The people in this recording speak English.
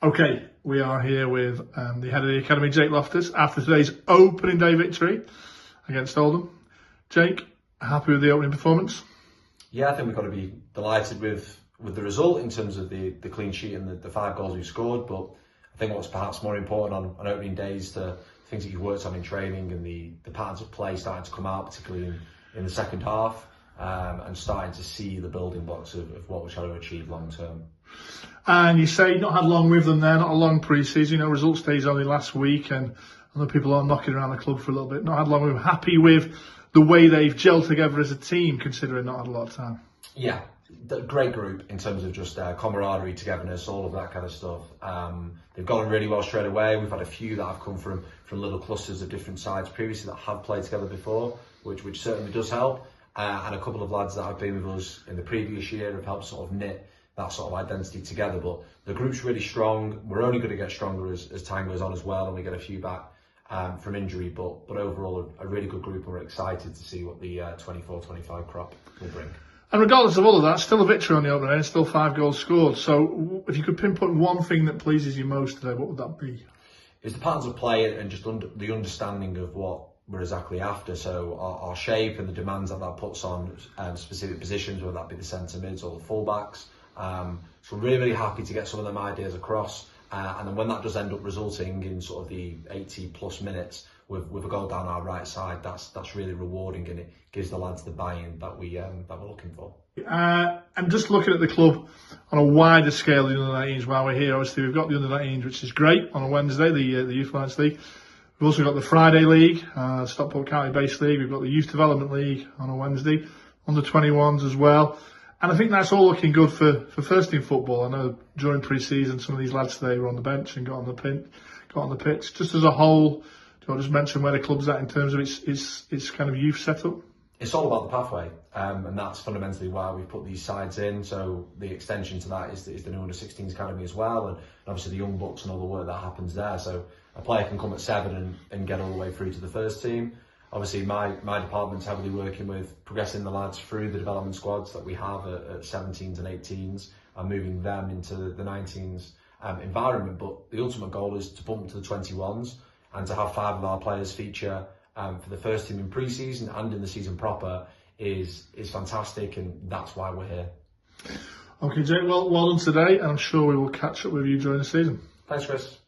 Okay, we are here with the head of the academy, Jake Loftus, after today's opening day victory against Oldham. Jake, happy with the opening performance? Yeah, I think we've got to be delighted with the result in terms of the clean sheet and the 5 goals we've scored. But I think what's perhaps more important on opening days, the things that you've worked on in training and the patterns of play starting to come out, particularly in the second half, and starting to see the building blocks of what we're trying to achieve long term. And you say you've not had long with them there, not a long pre-season. You know, results days only last week, and other people are knocking around the club for a little bit. Not had long with them. Happy with the way they've gelled together as a team, considering not had a lot of time. Yeah, great group in terms of just camaraderie, togetherness, all of that kind of stuff. They've gone really well straight away. We've had a few that have come from little clusters of different sides previously that have played together before, which certainly does help. And a couple of lads that have been with us in the previous year have helped sort of knit that sort of identity together. But the group's really strong. We're only going to get stronger as time goes on as well, and we get a few back from injury. But overall, a really good group, and we're excited to see what the 24-25 crop will bring. And regardless of all of that, still a victory on the opening end, still 5 goals scored. So if you could pinpoint one thing that pleases you most today, what would that be? It's the patterns of play and just the understanding of what we're exactly after. So our shape and the demands that puts on specific positions, whether that be the centre mids or the fullbacks. So we're really happy to get some of them ideas across. And then when that does end up resulting in sort of the 80 plus minutes with a goal down our right side, that's really rewarding, and it gives the lads the buy-in that we're looking for. And just looking at the club on a wider scale, the under-19s while we're here, obviously we've got the under-19s, which is great, on a Wednesday, the Youth Alliance League. We've also got the Friday League, Stockport County Based League. We've got the Youth Development League on a Wednesday, under-21s as well. And I think that's all looking good for first team football. I know during pre-season some of these lads today were on the bench and got on the pitch. Just as a whole, do you want to just mention where the club's at in terms of its kind of youth setup? It's all about the pathway, and that's fundamentally why we've put these sides in. So the extension to that is the new under-16s academy as well, and obviously the young bucks and all the work that happens there. So a player can come at 7 and get all the way through to the first team. Obviously, my department's heavily working with progressing the lads through the development squads that we have at 17s and 18s and moving them into the 19s environment. But the ultimate goal is to bump them to the 21s and to have 5 of our players feature for the first team in pre-season and in the season proper is fantastic, and that's why we're here. Okay, Jake, well done today, and I'm sure we will catch up with you during the season. Thanks, Chris.